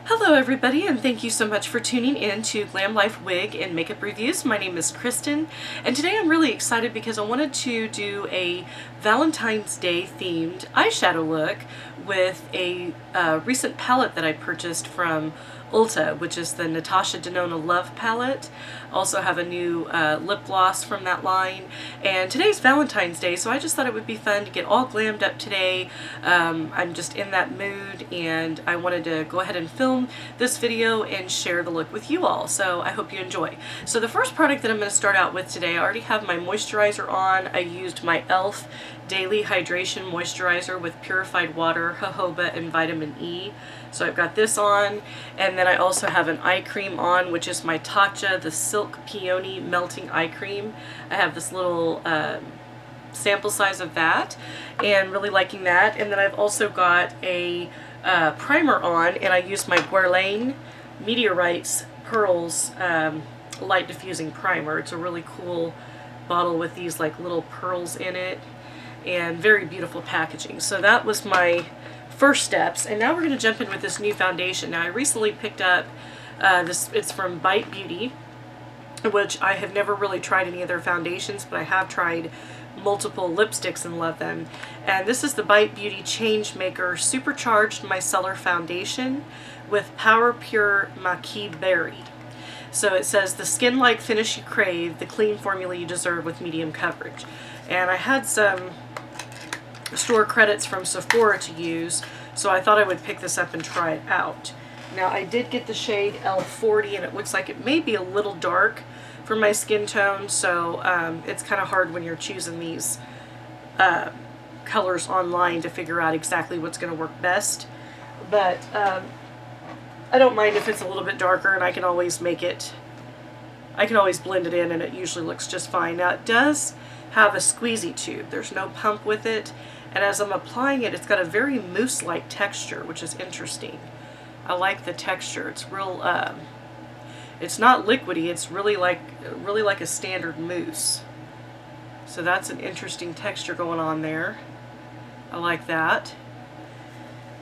Hello everybody, and thank you so much for tuning in to Glam Life Wig and Makeup Reviews. My name is Kristen, and today I'm really excited because I wanted to do a Valentine's Day themed eyeshadow look with a recent palette that I purchased from Ulta, which is the Natasha Denona Love palette. Also have a new lip gloss from that line. And today's Valentine's Day, so I just thought it would be fun to get all glammed up today. I'm just in that mood, and I wanted to go ahead and film this video and share the look with you all. So I hope you enjoy. So the first product that I'm going to start out with today, I already have my moisturizer on. I used my E.L.F. Daily Hydration Moisturizer with purified water, jojoba, and vitamin E. So I've got this on, and then I also have an eye cream on, which is my Tatcha, the Silk Peony Melting Eye Cream. I have this little sample size of that, and really liking that. And then I've also got a primer on, and I used my Guerlain Meteorites Perles Light Diffusing Primer. It's a really cool bottle with these like little pearls in it, and very beautiful packaging. So that was my first steps, and now we're going to jump in with this new foundation. Now I recently picked up it's from Bite Beauty, which I have never really tried any of their foundations, but I have tried multiple lipsticks and love them. And this is the Bite Beauty Changemaker Supercharged Micellar Foundation with Power Pure Maqui Berry. So it says, the skin-like finish you crave, the clean formula you deserve with medium coverage. And I had some store credits from Sephora to use, so I thought I would pick this up and try it out. Now I did get the shade L40, and it looks like it may be a little dark for my skin tone, so it's kind of hard when you're choosing these colors online to figure out exactly what's going to work best. But I don't mind if it's a little bit darker, and I can always blend it in, and it usually looks just fine. Now it does have a squeezy tube. There's no pump with it, and as I'm applying it, it's got a very mousse-like texture, which is interesting. I like the texture. It's real, it's not liquidy, it's really like a standard mousse. So that's an interesting texture going on there. I like that.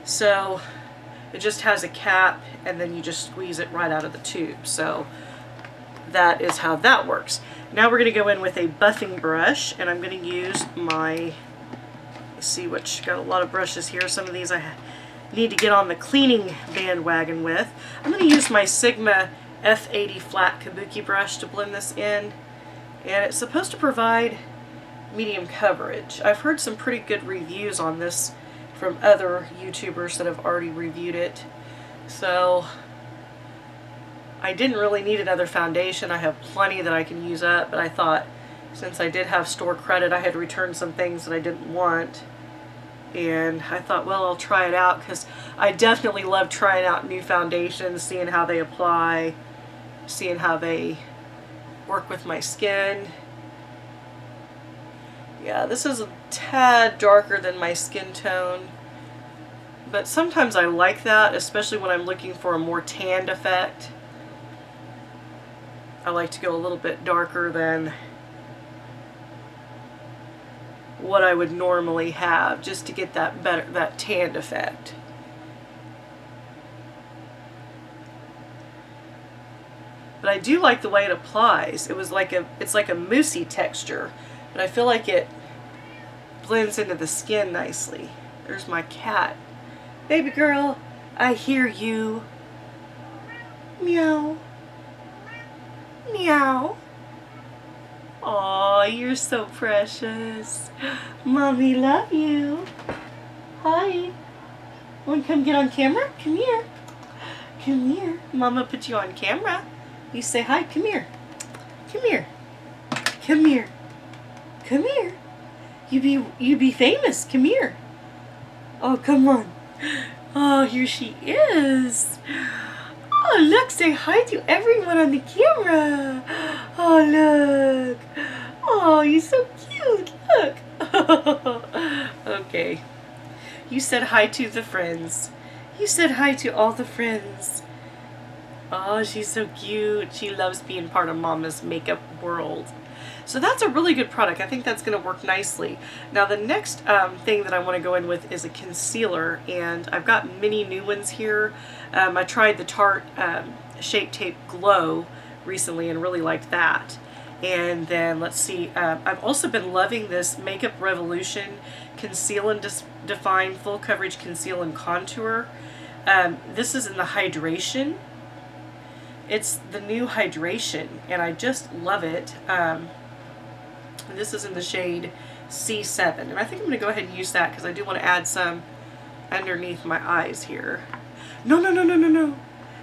So it just has a cap, and then you just squeeze it right out of the tube. So that is how that works. Now we're going to go in with a buffing brush, and I'm going to use my, let's see, which got a lot of brushes here. Some of these I need to get on the cleaning bandwagon with. I'm going to use my Sigma F80 flat kabuki brush to blend this in, and it's supposed to provide medium coverage. I've heard some pretty good reviews on this from other YouTubers that have already reviewed it, so I didn't really need another foundation. I have plenty that I can use up, but I thought since I did have store credit, I had returned some things that I didn't want, and I thought, well, I'll try it out, because I definitely love trying out new foundations, seeing how they apply, seeing how they work with my skin. Yeah, this is a tad darker than my skin tone, but sometimes I like that, especially when I'm looking for a more tanned effect. I like to go a little bit darker than what I would normally have, just to get that tanned effect. But I do like the way it applies. It's like a moussey texture, but I feel like it blends into the skin nicely. There's my cat. Baby girl, I hear you. Meow. Meow. Aw, you're so precious. Mommy love you. Hi. Want to come get on camera? Come here. Come here. Mama put you on camera. You say hi. Come here. Come here. Come here. Come here. You be famous. Come here. Oh, come on. Oh, here she is. Oh, look, say hi to everyone on the camera. Oh, look. Oh, you're so cute. Look. Okay. You said hi to the friends. You said hi to all the friends. Oh, she's so cute. She loves being part of Mama's makeup world. So that's a really good product. I think that's going to work nicely. Now the next thing that I want to go in with is a concealer, and I've got many new ones here. I tried the Tarte Shape Tape Glow recently and really liked that. And then let's see, I've also been loving this Makeup Revolution Conceal and Define Full Coverage Conceal and Contour. This is in the Hydration. It's the new Hydration, and I just love it. This is in the shade C7, and I think I'm going to go ahead and use that because I do want to add some underneath my eyes here. No, no, no, no, no, no.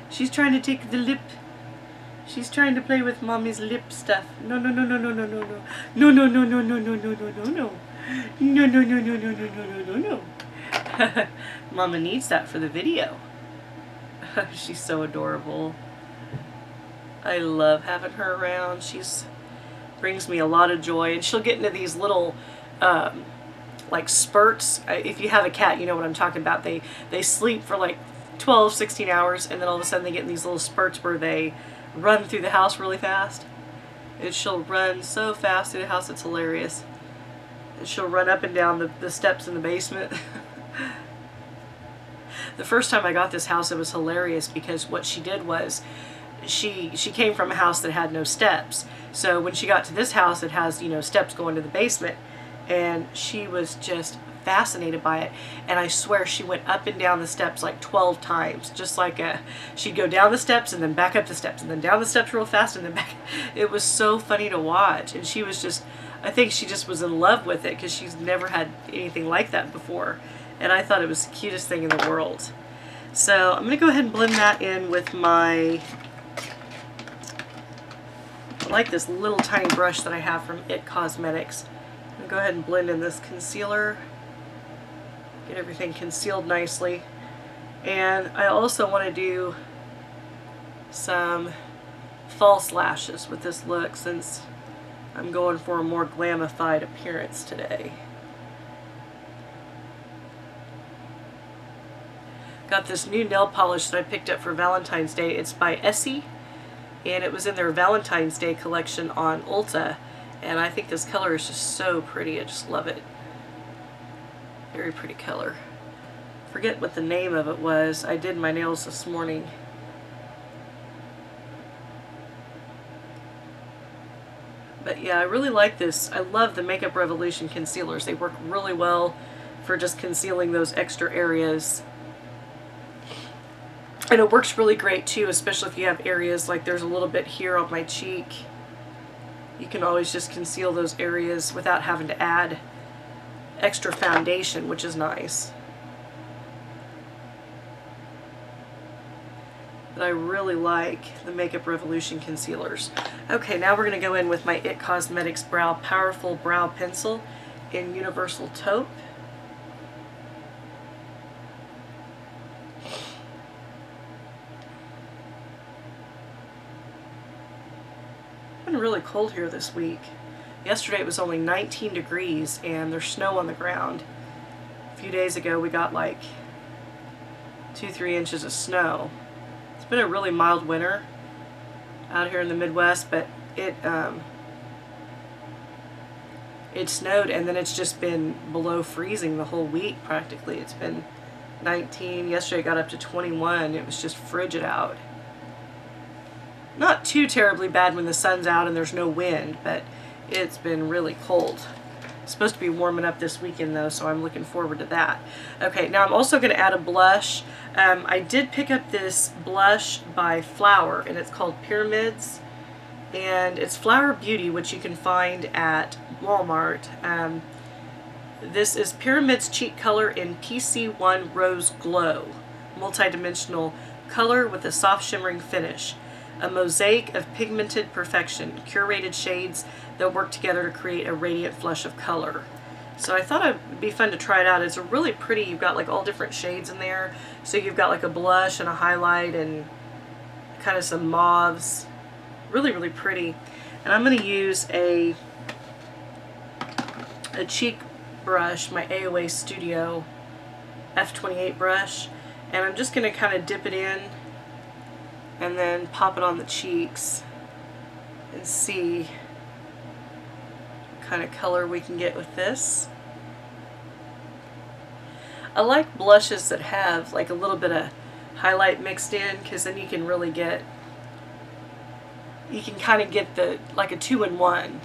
She's trying to take the lip. She's trying to play with Mommy's lip stuff. No, no, no, no, no, no, no, no. No, no, no, no, no, no, no, no, no, no. No, no, no, no, no, no, no, no, no, no. Mama needs that for the video. She's so adorable. I love having her around. She's brings me a lot of joy, and she'll get into these little like spurts. If you have a cat, you know what I'm talking about. They sleep for like 12, 16 hours, and then all of a sudden they get in these little spurts where they run through the house really fast. And she'll run so fast through the house, it's hilarious. And she'll run up and down the steps in the basement. The first time I got this house, it was hilarious because what she did was she came from a house that had no steps. So when she got to this house, it has, you know, steps going to the basement, and she was just fascinated by it. And I swear she went up and down the steps like 12 times, just like she'd go down the steps and then back up the steps and then down the steps real fast and then back. It was so funny to watch, and she was just, I think she just was in love with it because she's never had anything like that before, and I thought it was the cutest thing in the world. So I'm going to go ahead and blend that in with my, I like this little tiny brush that I have from IT Cosmetics. I'm going to go ahead and blend in this concealer. Get everything concealed nicely. And I also want to do some false lashes with this look since I'm going for a more glamified appearance today. Got this new nail polish that I picked up for Valentine's Day. It's by Essie, and it was in their Valentine's Day collection on Ulta, and I think this color is just so pretty. I just love it. Very pretty color. Forget what the name of it was. I did my nails this morning. But yeah, I really like this. I love the Makeup Revolution concealers. They work really well for just concealing those extra areas. And it works really great too, especially if you have areas like there's a little bit here on my cheek. You can always just conceal those areas without having to add extra foundation, which is nice. But I really like the Makeup Revolution concealers. Okay, now we're going to go in with my IT Cosmetics Powerful Brow Pencil in Universal Taupe. It's been really cold here this week. Yesterday it was only 19 degrees and there's snow on the ground. A few days ago we got like 2-3 inches of snow. It's been a really mild winter out here in the Midwest, but it snowed and then it's just been below freezing the whole week practically. It's been 19, yesterday it got up to 21. It was just frigid out. Not too terribly bad when the sun's out and there's no wind, but it's been really cold. It's supposed to be warming up this weekend though, so I'm looking forward to that. Okay, now I'm also going to add a blush. I did pick up this blush by Flower, and it's called Pyramids. And it's Flower Beauty, which you can find at Walmart. This is Pyramids Cheek Color in PC1 Rose Glow. Multi-dimensional color with a soft shimmering finish. A mosaic of pigmented perfection, curated shades that work together to create a radiant flush of color. So I thought it would be fun to try it out. It's a really pretty, you've got like all different shades in there. So you've got like a blush and a highlight and kind of some mauves. Really, really pretty. And I'm going to use a cheek brush, my AOA Studio F28 brush. And I'm just going to kind of dip it in and then pop it on the cheeks and see kind of color we can get with this. I like blushes that have like a little bit of highlight mixed in, because then you can really get, you can kind of get the, like a 2-in-1.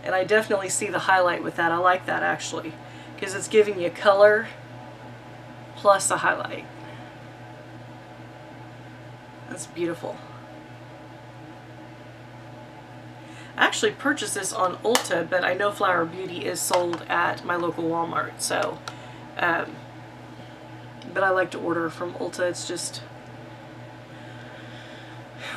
And I definitely see the highlight with that. I like that actually, because it's giving you color plus a highlight. That's beautiful. I actually purchased this on Ulta, but I know Flower Beauty is sold at my local Walmart, so but I like to order from Ulta. It's just,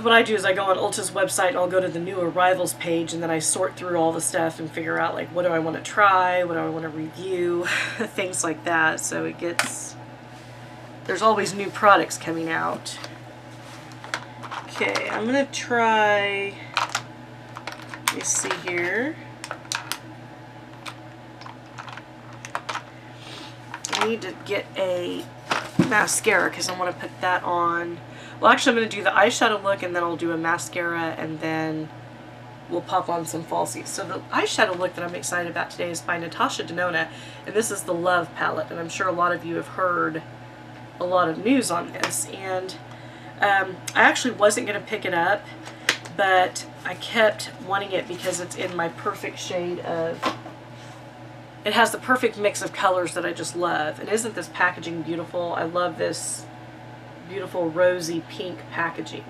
what I do is I go on Ulta's website and I'll go to the new arrivals page, and then I sort through all the stuff and figure out like what do I want to try, what do I want to review, things like that. So it gets, there's always new products coming out. Okay, I'm gonna try, let me see here. I need to get a mascara because I want to put that on. Well, actually I'm going to do the eyeshadow look, and then I'll do a mascara, and then we'll pop on some falsies. So the eyeshadow look that I'm excited about today is by Natasha Denona, and this is the Love palette, and I'm sure a lot of you have heard a lot of news on this. And I actually wasn't going to pick it up, but I kept wanting it because it's in my perfect shade of, it has the perfect mix of colors that I just love. And isn't this packaging beautiful? I love this beautiful rosy pink packaging.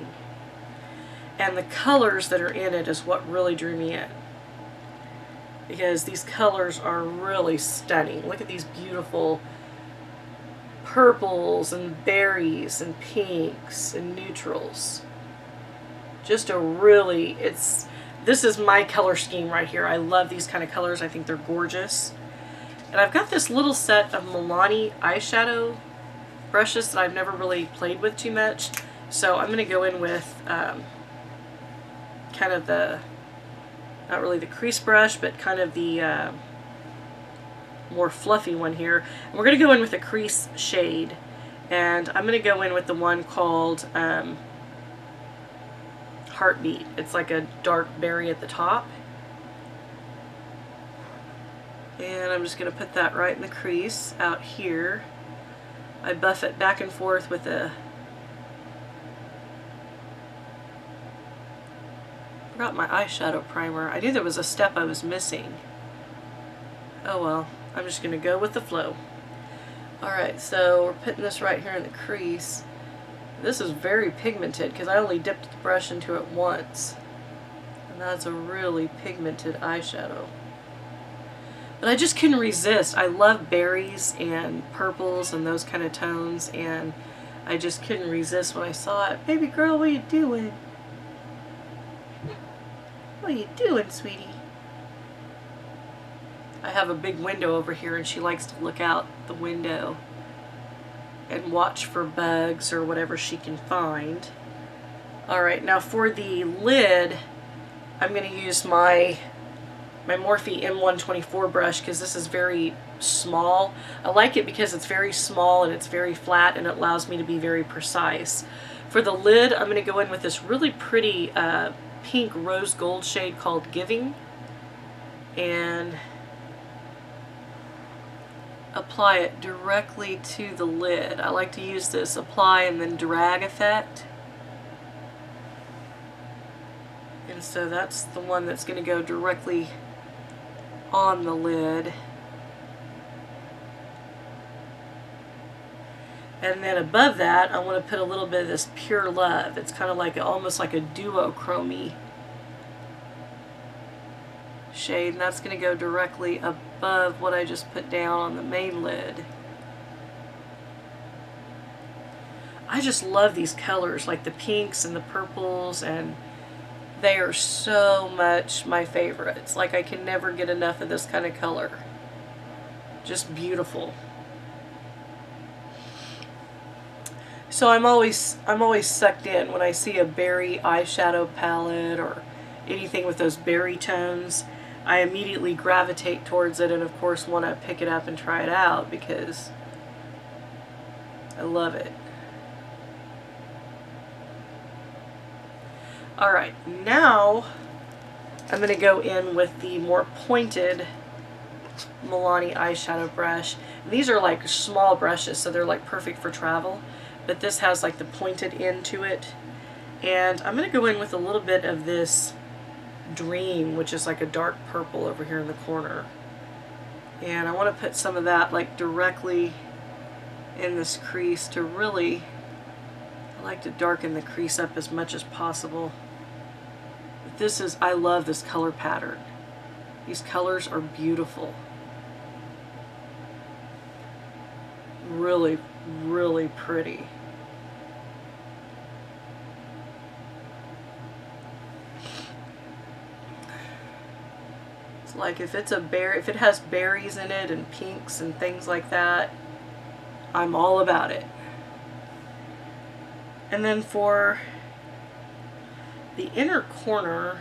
And the colors that are in it is what really drew me in, because these colors are really stunning. Look at these beautiful purples and berries and pinks and neutrals. Just a really, this is my color scheme right here. I love these kind of colors. I think they're gorgeous. And I've got this little set of Milani eyeshadow brushes that I've never really played with too much. So I'm going to go in with kind of the, not really the crease brush, but kind of the more fluffy one here. And we're going to go in with a crease shade. And I'm going to go in with the one called Heartbeat. It's like a dark berry at the top. And I'm just going to put that right in the crease out here. I buff it back and forth with a, forgot my eyeshadow primer. I knew there was a step I was missing. Oh well, I'm just going to go with the flow. Alright, so we're putting this right here in the crease. This is very pigmented because I only dipped the brush into it once. And that's a really pigmented eyeshadow. But I just couldn't resist. I love berries and purples and those kind of tones, and I just couldn't resist when I saw it. Baby girl, what are you doing? What are you doing, sweetie? I have a big window over here, and she likes to look out the window and watch for bugs or whatever she can find. Alright, now for the lid, I'm going to use my Morphe M124 brush, because this is very small. I like it because it's very small and it's very flat, and it allows me to be very precise. For the lid, I'm going to go in with this really pretty pink rose gold shade called Giving, and apply it directly to the lid. I like to use this apply and then drag effect. And so that's the one that's going to go directly on the lid. And then above that, I want to put a little bit of this Pure Love. It's kind of like almost like a duochrome shade, and that's going to go directly above what I just put down on the main lid. I just love these colors, like the pinks and the purples, and they are so much my favorites. Like, I can never get enough of this kind of color. Just beautiful. So I'm always sucked in when I see a berry eyeshadow palette or anything with those berry tones. I immediately gravitate towards it, and of course want to pick it up and try it out because I love it. Alright, now I'm going to go in with the more pointed Milani eyeshadow brush. These are like small brushes, so they're like perfect for travel, but this has like the pointed end to it. And I'm going to go in with a little bit of this Dream, which is like a dark purple over here in the corner. And I want to put some of that like directly in this crease to really, I like to darken the crease up as much as possible. This is, I love this color pattern. These colors are beautiful. Really, really pretty. It's like if it's a berry, if it has berries in it and pinks and things like that, I'm all about it. And then for the inner corner,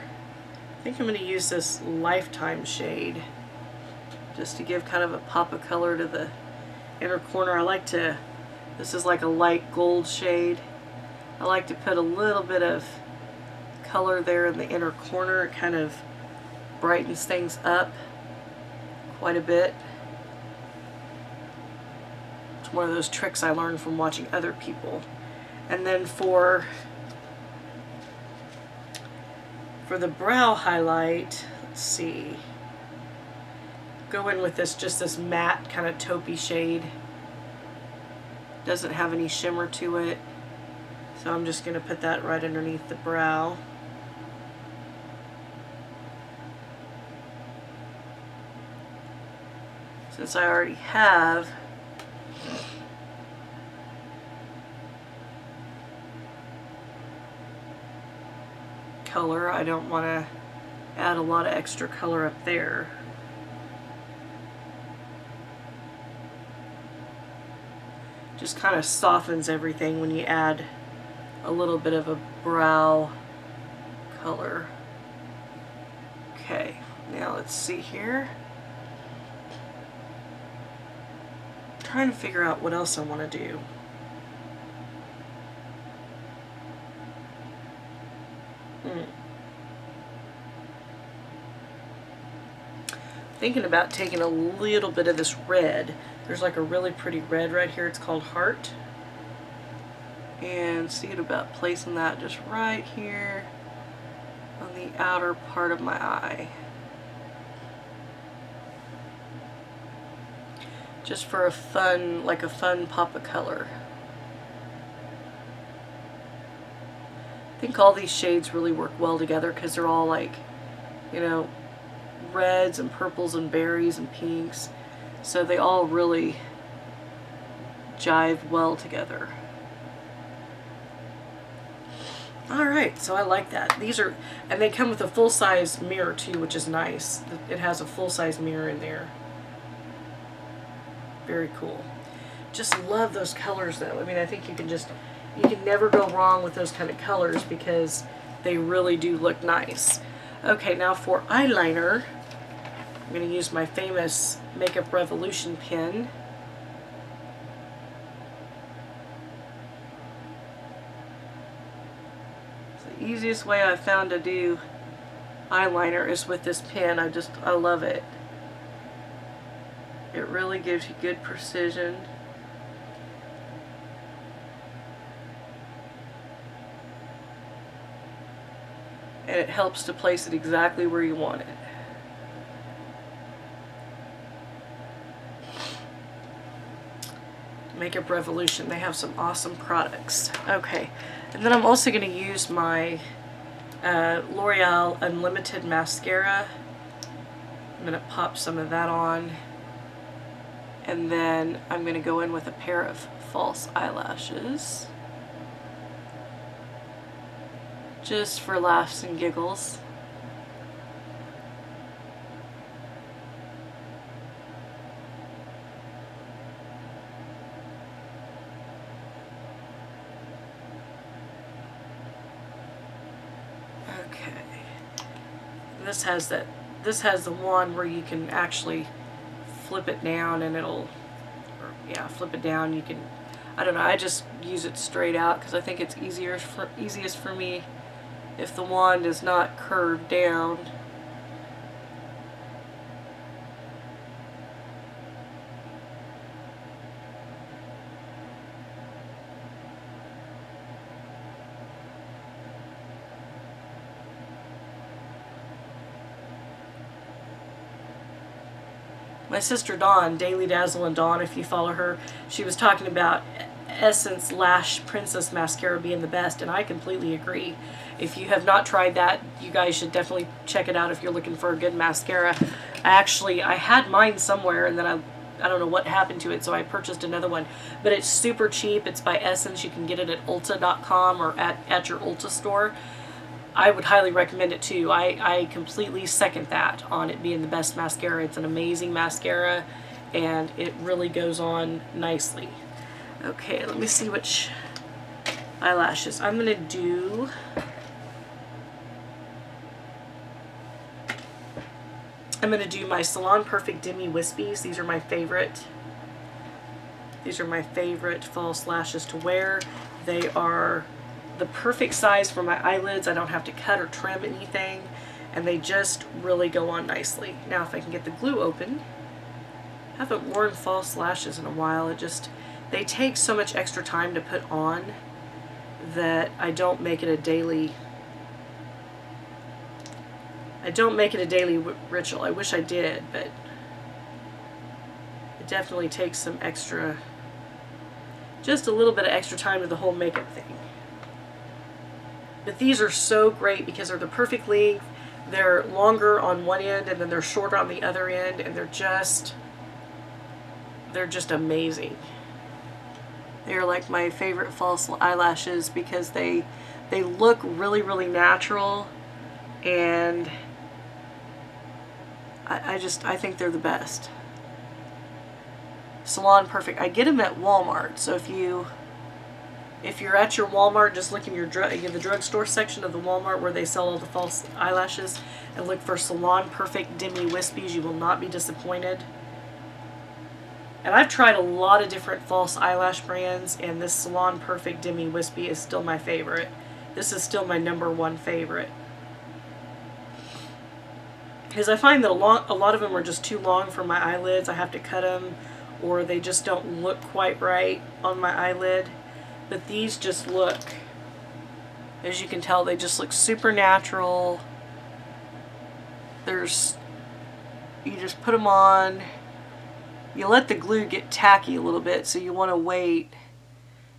I think I'm going to use this Lifetime shade just to give kind of a pop of color to the inner corner. I like to, this is like a light gold shade. I like to put a little bit of color there in the inner corner. It kind of brightens things up quite a bit. It's one of those tricks I learned from watching other people. And then for the brow highlight, let's see, go in with this, just this matte kind of taupey shade. Doesn't have any shimmer to it, so I'm just going to put that right underneath the brow. Since I already have color, I don't want to add a lot of extra color up there. Just kind of softens everything when you add a little bit of a brow color. Okay, now let's see here. I'm trying to figure out what else I want to do. Thinking about taking a little bit of this red. There's like a really pretty red right here. It's called Heart. And see it about placing that just right here on the outer part of my eye. Just for a fun, like a fun pop of color. I think all these shades really work well together because they're all like, you know, reds and purples and berries and pinks, so they all really jive well together. Alright, so I like that. These are, and they come with a full-size mirror too, which is nice. It has a full-size mirror in there. Very cool. Just love those colors though. I mean, I think you can never go wrong with those kind of colors because they really do look nice. Okay, now for eyeliner, I'm going to use my famous Makeup Revolution pen. It's the easiest way I've found to do eyeliner is with this pen. I love it. It really gives you good precision. And it helps to place it exactly where you want it. Makeup Revolution, they have some awesome products. Okay, and then I'm also going to use my Loreal Unlimited mascara. I'm going to pop some of that on. And then I'm going to go in with a pair of false eyelashes. Just for laughs and giggles. Okay. This has the wand where you can actually flip it down and it'll, flip it down. You can, I don't know, I just use it straight out because I think it's easiest for me if the wand is not curved down. My sister Dawn, Daily Dazzle and Dawn, if you follow her, she was talking about Essence Lash Princess Mascara being the best, and I completely agree. If you have not tried that, you guys should definitely check it out if you're looking for a good mascara. I had mine somewhere, and then I don't know what happened to it, so I purchased another one. But it's super cheap. It's by Essence. You can get it at Ulta.com or at your Ulta store. I would highly recommend it too. I completely second that on it being the best mascara. It's an amazing mascara, and it really goes on nicely. Okay, let me see which eyelashes. I'm going to do... my Salon Perfect Demi Wispies. These are my favorite. These are my favorite false lashes to wear. They are the perfect size for my eyelids. I don't have to cut or trim anything, and they just really go on nicely. Now if I can get the glue open. I haven't worn false lashes in a while. They take so much extra time to put on that I don't make it a daily ritual. I wish I did, but it definitely takes some extra, just a little bit of extra time to the whole makeup thing. But these are so great because they're the perfect length. They're longer on one end and then they're shorter on the other end, and they're just amazing. They're like my favorite false eyelashes because they look really, really natural, and I think they're the best. Salon Perfect. I get them at Walmart, so if you're at your Walmart, just look in the drugstore section of the Walmart where they sell all the false eyelashes, and look for Salon Perfect Demi Wispies. You will not be disappointed. And I've tried a lot of different false eyelash brands, and this Salon Perfect Demi Wispy is still my favorite. This is still my #1 favorite. Because I find that a lot of them are just too long for my eyelids. I have to cut them, or they just don't look quite right on my eyelid. But these just look, as you can tell, they just look super natural. You just put them on. You let the glue get tacky a little bit, so you want to wait.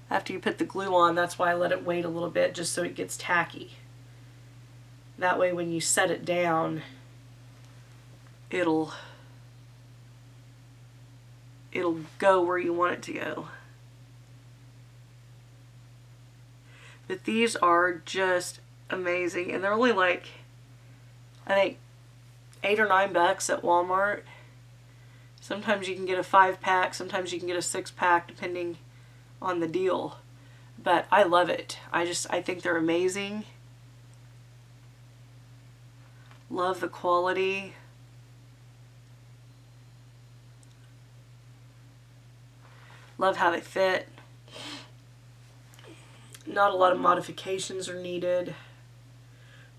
After you put the glue on, that's why I let it wait a little bit, just so it gets tacky. That way when you set it down, it'll go where you want it to go. But these are just amazing, and they're only like, I think, $8 or $9 at Walmart. Sometimes you can get a 5-pack, sometimes you can get a 6-pack, depending on the deal. But I love it. I think they're amazing. Love the quality. Love how they fit. Not a lot of modifications are needed,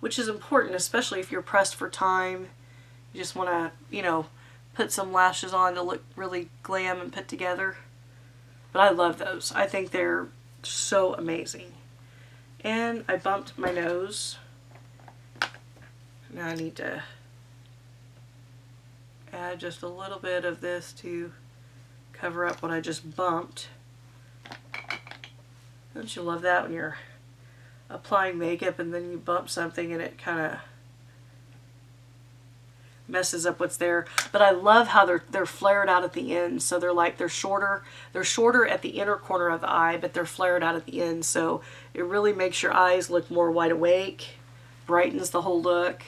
which is important, especially if you're pressed for time. You just want to, put some lashes on to look really glam and put together. But I love those. I think they're so amazing. And I bumped my nose. Now I need to add just a little bit of this to cover up what I just bumped. Don't you love that when you're applying makeup and then you bump something and it kind of messes up what's there? But I love how they're flared out at the end, so they're shorter at the inner corner of the eye, but they're flared out at the end, so it really makes your eyes look more wide awake, brightens the whole look.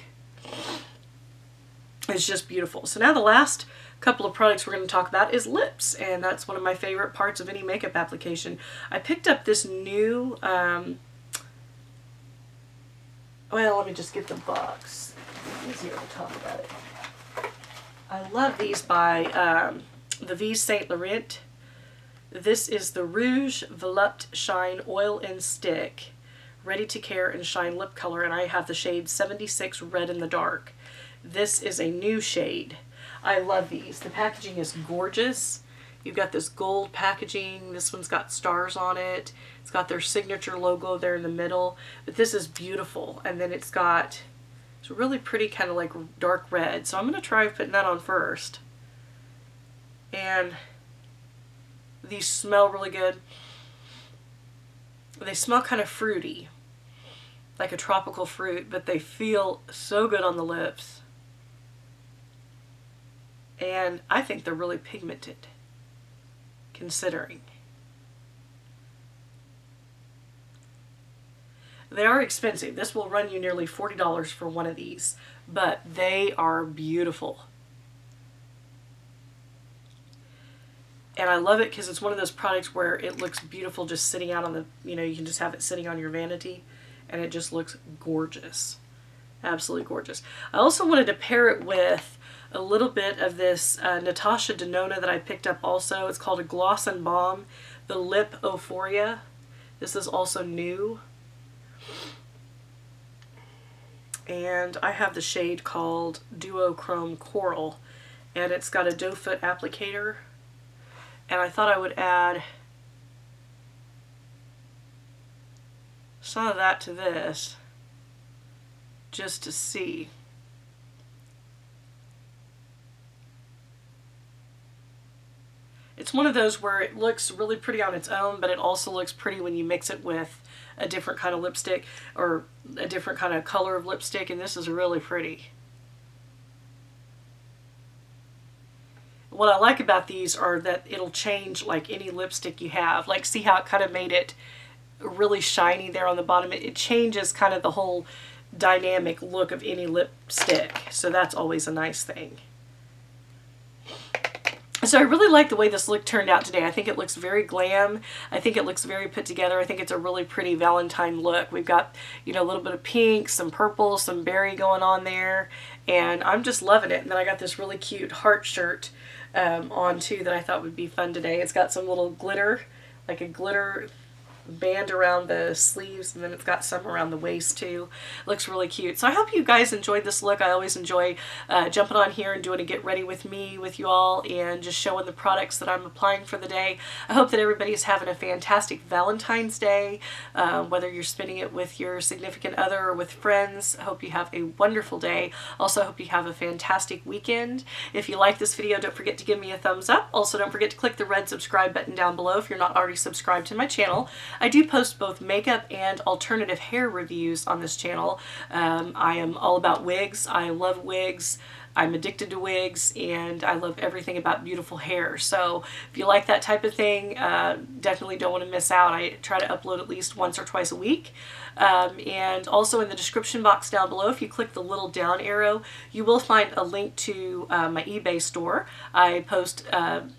It's just beautiful. So now the last couple of products we're going to talk about is lips, and that's one of my favorite parts of any makeup application. I picked up this new well, let me just get the box. It's easier to talk about it. I love these by the V Saint Laurent. This is the Rouge Volupte Shine Oil and Stick Ready to Care and Shine Lip Color, and I have the shade 76 Red in the Dark. This is a new shade. I love these. The packaging is gorgeous. You've got this gold packaging. This one's got stars on it. It's got their signature logo there in the middle. But this is beautiful. And then it's a really pretty kind of like dark red. So I'm going to try putting that on first. And these smell really good. They smell kind of fruity, like a tropical fruit, but they feel so good on the lips. And I think they're really pigmented, considering. They are expensive. This will run you nearly $40 for one of these, but they are beautiful. And I love it because it's one of those products where it looks beautiful just sitting out on the, you can just have it sitting on your vanity and it just looks gorgeous. Absolutely gorgeous. I also wanted to pair it with a little bit of this Natasha Denona that I picked up also. It's called a Gloss and Balm, the Lip Euphoria. This is also new. And I have the shade called Duochrome Coral, and it's got a doe foot applicator. And I thought I would add some of that to this just to see. It's one of those where it looks really pretty on its own, but it also looks pretty when you mix it with a different kind of lipstick or a different kind of color of lipstick, and this is really pretty. What I like about these are that it'll change like any lipstick you have. Like, see how it kind of made it really shiny there on the bottom? It changes kind of the whole dynamic look of any lipstick, so that's always a nice thing. So I really like the way this look turned out today. I think it looks very glam. I think it looks very put together. I think it's a really pretty Valentine look. We've got, a little bit of pink, some purple, some berry going on there, and I'm just loving it. And then I got this really cute heart shirt on too that I thought would be fun today. It's got some little glitter, like a glitter band around the sleeves, and then it's got some around the waist too. It looks really cute. So I hope you guys enjoyed this look. I always enjoy jumping on here and doing a get ready with me with you all and just showing the products that I'm applying for the day. I hope that everybody's having a fantastic Valentine's Day, whether you're spending it with your significant other or with friends. I hope you have a wonderful day. Also hope you have a fantastic weekend. If you like this video, don't forget to give me a thumbs up. Also, don't forget to click the red subscribe button down below if you're not already subscribed to my channel. I do post both makeup and alternative hair reviews on this channel. I am all about wigs. I love wigs. I'm addicted to wigs, and I love everything about beautiful hair. So if you like that type of thing, definitely don't want to miss out. I try to upload at least once or twice a week. And also in the description box down below, if you click the little down arrow, you will find a link to my eBay store. I post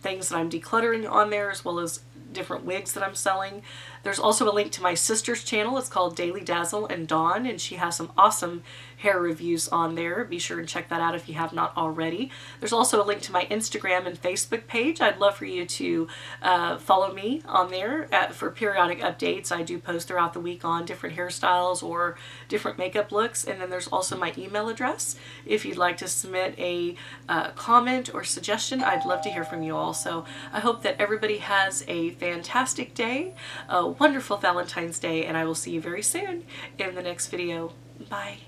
things that I'm decluttering on there, as well as different wigs that I'm selling. There's also a link to my sister's channel. It's called Daily Dazzle and Dawn, and she has some awesome hair reviews on there. Be sure and check that out if you have not already. There's also a link to my Instagram and Facebook page. I'd love for you to follow me on there for periodic updates. I do post throughout the week on different hairstyles or different makeup looks. And then there's also my email address. If you'd like to submit a comment or suggestion, I'd love to hear from you all. So I hope that everybody has a fantastic day, a wonderful Valentine's Day, and I will see you very soon in the next video. Bye.